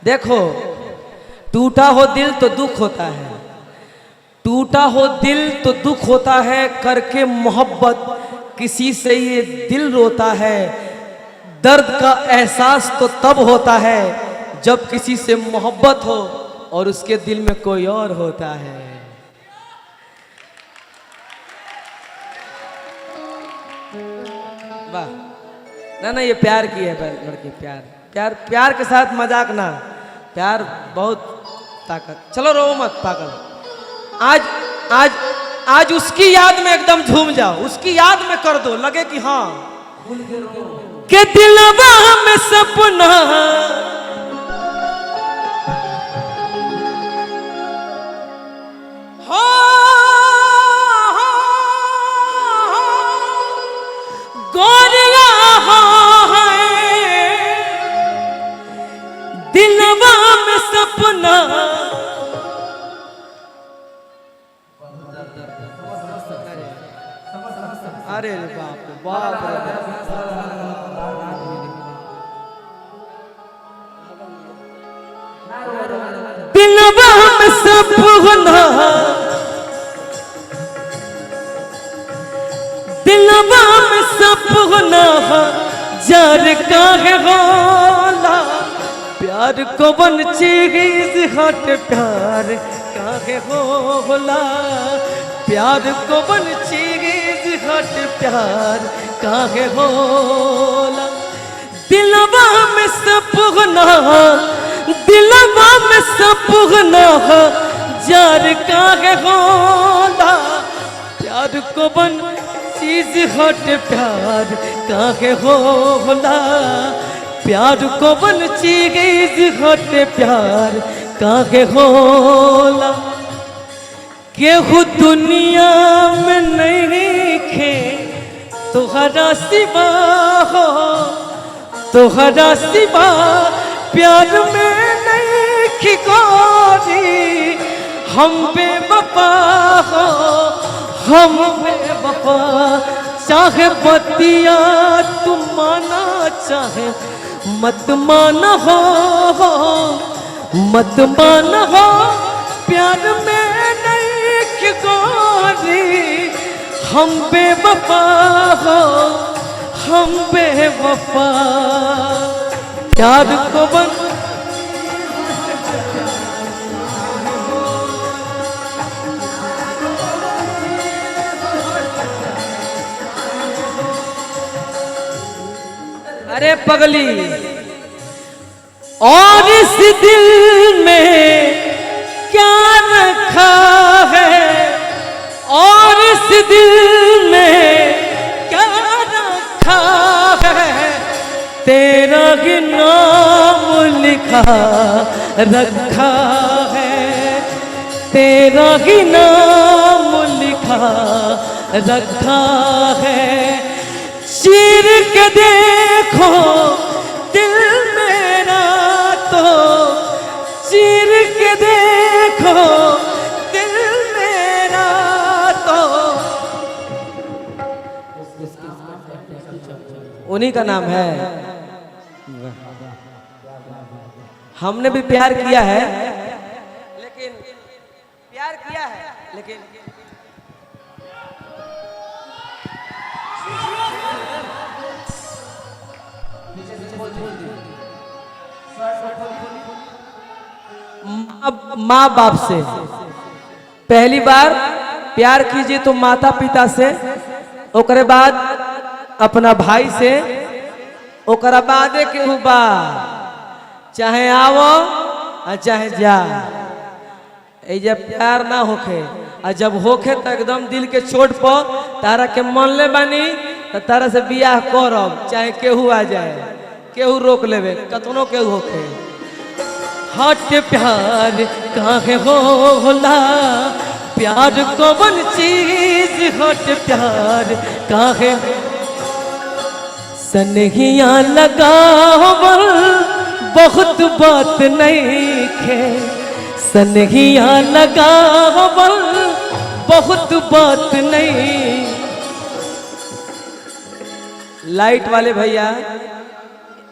देखो, टूटा हो दिल तो दुख होता है, टूटा हो दिल तो दुख होता है, करके मोहब्बत किसी से ये दिल रोता है। दर्द का एहसास तो तब होता है जब किसी से मोहब्बत हो और उसके दिल में कोई और होता है। वाह, ना ये प्यार की है लड़की, प्यार प्यार प्यार के साथ मजाक ना, प्यार बहुत ताकत। चलो रो मत पागल, आज आज आज उसकी याद में एकदम झूम जाओ, उसकी याद में कर दो, लगे कि हाँ के दिलवा में सपना गोरिया दिलवा में सपना अरे बाप बाप दिलवा में सपना, दिलवा में सपना जार का है होला, प्यार को बन चीज हट प्यार का है होला, प्यार को बन चीज हट प्यार का है होला। दिलवा में सपना, दिलवा में सपना जार का है होला, प्यार को बन चीज हट प्यार का है होला, प्यार को बन चीज हट प्यार का है होला। केहू दुनिया में नहीं खे तुहरा सिवा हो, तुहरा सिवा प्यार में नहीं खिकोरी, हम बेवफा हो, हम बेवफा। चाहे बतिया तुम माना चाहे मत माना हो, मत माना हो, प्यार में नहीं खिकोरी, हम बेवफा हो, हम बेवफा। प्यार को बन अरे पगली, और इस दिल में क्या रखा है, और इस दिल में क्या रखा है, तेरा ही नाम लिखा रखा है, तेरा ही नाम लिखा रखा है। चीर के देखो दिल मेरा तो, चीर के देखो दिल मेरा तो। उन्हीं का नाम है। हमने भी प्यार किया है, लेकिन प्यार किया है लेकिन माँ बाप से। पहली बार प्यार कीजिए तो माता पिता से, ओकरे बाद अपना भाई से, ओकरा बादे के हुबा, चाहे आवो और चाहे जा। जब प्यार ना होखे और जब होखे तो एकदम दिल के चोट पर तारा के मन ले बानी तो तारा से बियाह करब, चाहे केहू आ जाए, केहू रोक लेवे, कतनो केहू होखे। हट प्यार काहे होला, प्यार को बन चीज हट प्यार काहे। सनहिया लगावल बहुत बात नहीं खे, सनहिया लगावल बहुत बात नहीं। लाइट वाले भैया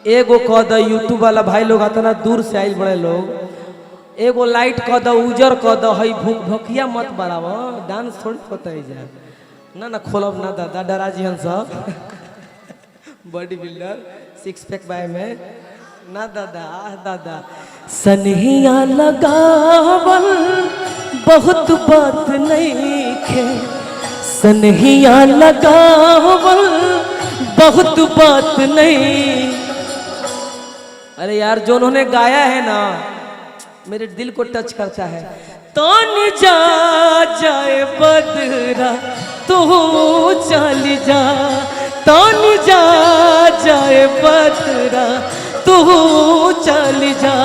एगो कह द यूट्यूब वाला भाई लोग इतना दूर से आइल बड़े लोग एगो लाइट कह द उजर कह द हई भूख भकिया मत बढ़ाव डांस थोड़ी होता है जा ना ना खोलब ना दादा डरा जी हम सब बॉडी बिल्डर सिक्स पैक बाय में ना दादा दादा सनहिया लगावल बहुत बात नहीं खे सनहिया लगावल बहुत बात नहीं। अरे यार जो उन्होंने गाया है ना मेरे दिल को टच करता है। तो जा जाए बदरा तू चल जा तो जा जाए बदरा तू चल जा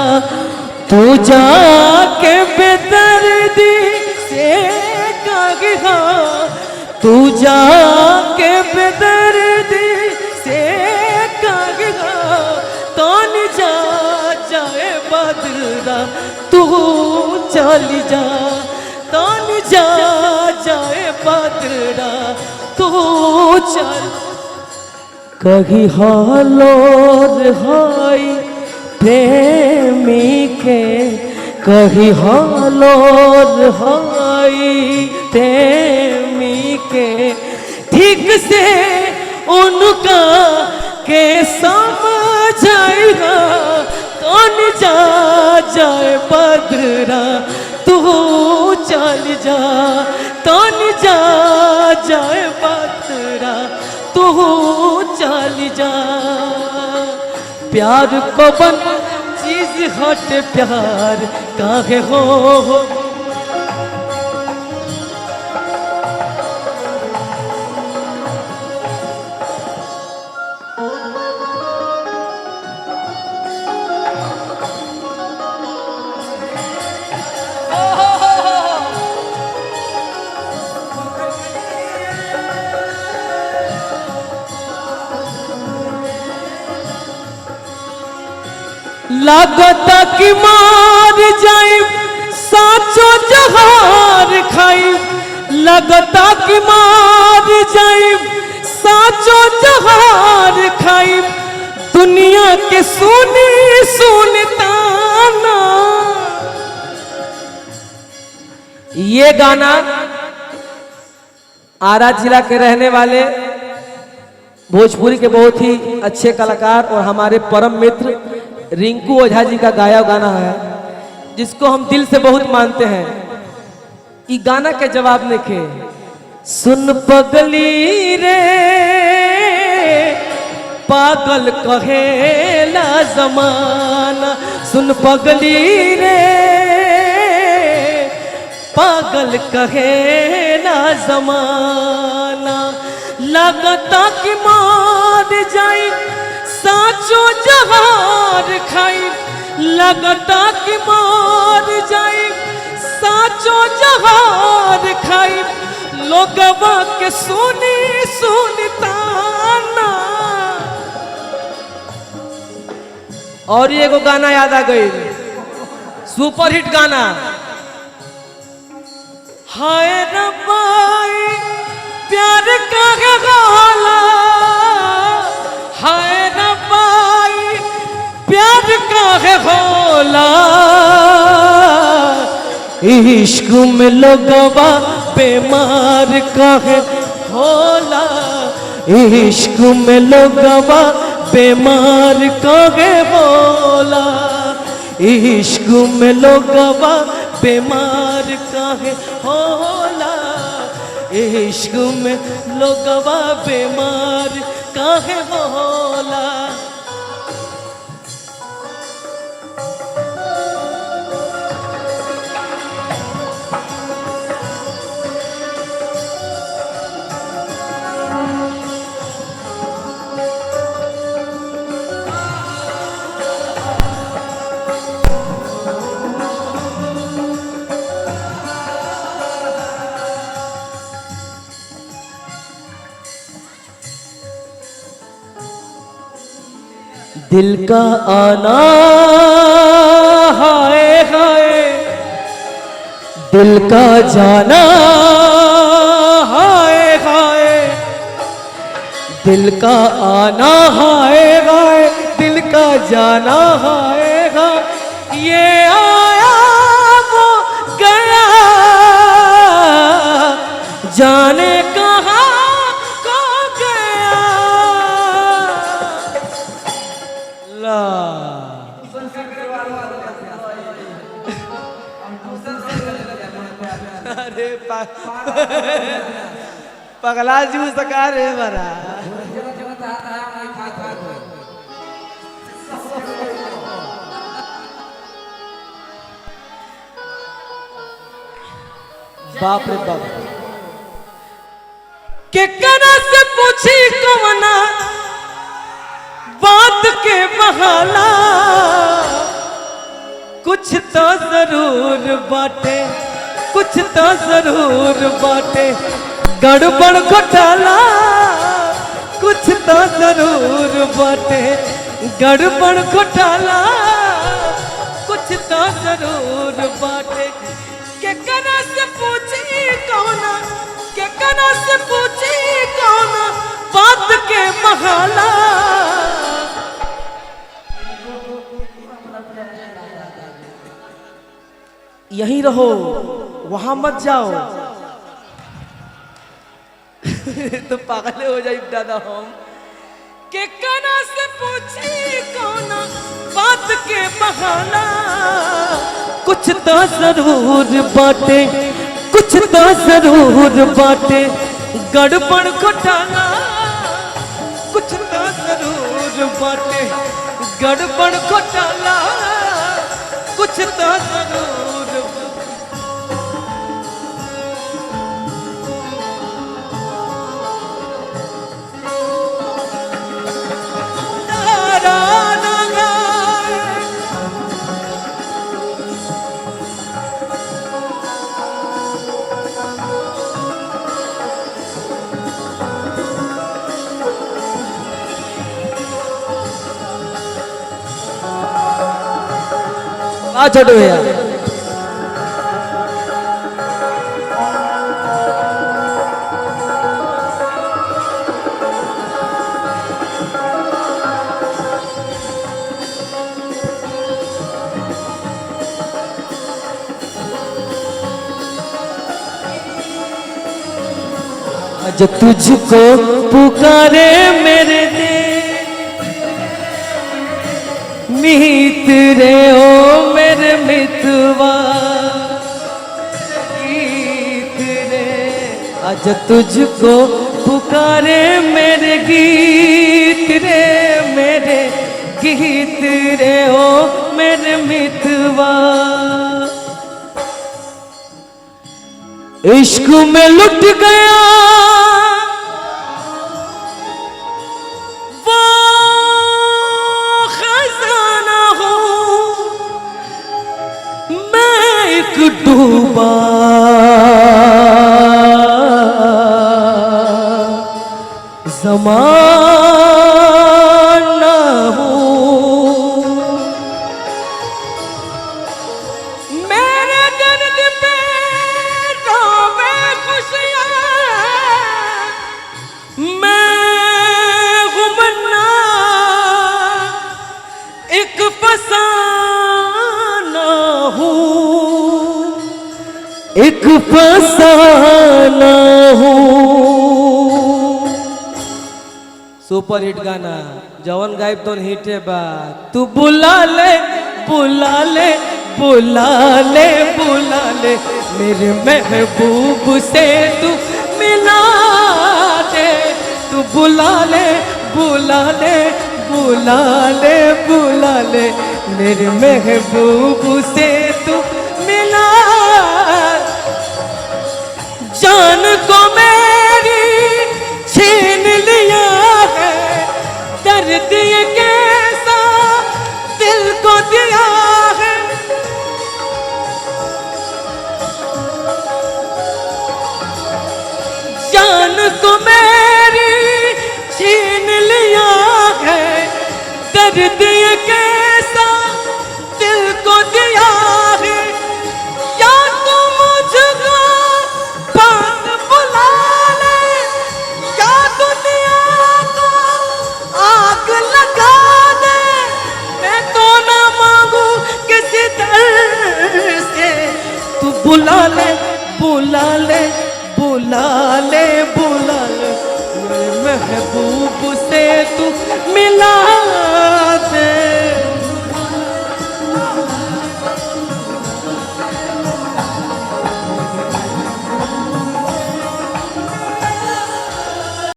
तू जाके बेदर्दी से कागहा तू जाके बेदर्दी से कागहा तो जा जाए बदरा तू चल जा तो जा जाए बदरा तू चल कही हालोर हाय प्रेमी के कही हालोर हाय प्रेमी के ठीक से उनका के समझाएगा कौन जा जाए बदरा तू चल जा कौन जा जाए बदरा तू चल जा। प्यार को बन चीज हट प्यार काहे हो लागता कि मार जाए साचो जहार खाई लगता कि मार जाए साचो जहार खाई दुनिया के सुनी सुनता ना। ये गाना आरा जिला के रहने वाले भोजपुरी के बहुत ही अच्छे कलाकार और हमारे परम मित्र रिंकू ओझा जी का गाया गाना है जिसको हम दिल से बहुत मानते हैं। ई गाना के जवाब लिखे सुन पगली रे पागल कहेला जमाना सुन पगली रे पागल कहेला जमाना लगता कि मार जाए साचो जहार खाई लगता कि मार जाए साचो जहार खाई लोगवा के सुनी सुनता ना। और ये एगो गाना याद आ गई सुपर हिट गाना हाय रब्बाई प्यार का गाला हाय रब्बाई प्यार का है होला इश्क में लोगवा बीमार का है होला इश्क में लोगवा बीमार का है होला इश्क में लोगवा बीमार का है होला इश्क में लोगवा बीमार काहे होला। दिल का आना हाय हाय दिल का जाना हाय हाय दिल का आना हाय हाय दिल का जाना है ये आया वो गया जाने कहाँ को गया ला अरे पगला जू सका रे बरा बाप रे बाप के कना से पूछी कवना बात के बहाला कुछ तो जरूर बाटे कुछ तो जरूर बाटे गड़बड़ घोटाला कुछ तो जरूर बाटे गड़बड़ घोटाला कुछ तो जरूर बाटे के कना से पूछी कौना के कना से पूछी कौना बात के बहाला यहीं रहो वहां मत जाओ तो पागल हो जाए दादा हम के कना से पूछी कौना बात के बहाना कुछ तो जरूर बाटे कुछ तो जरूर बाटे गड़बड़ घोटाला कुछ तो जरूर बाटे गड़बड़ घोटाला कुछ तो जरूर छोटू भैया आज तुझको पुकारे मेरे दे मीत रे ओ मेरे मितवा गीत रे आज तुझको पुकारे मेरे गीत रे मेरे गीत रे ओ मेरे मितवा इश्क में लुट गया डूबा ज़माना हूँ मेरे दर्द पे रोवे खुशियाँ मैं गुमन्ना एक फसाना हूँ एक फसाना हूँ सुपर हिट गाना जवन गायब तो हिट है बा तू बुला ले बुला ले बुला ले बुला ले मेरे महबूब से तू मिला दे तू बुला ले बुला ले बुला ले बुला ले मेरे महबूब से तू मिला जान को मेरी छीन लिया है दर्द ये कैसा दिल को दिया है जान को मेरी छीन लिया है दर्द ये कैसा दिल को दिया है बुला ले बुला ले बुला ले बुला ले मेरे महबूब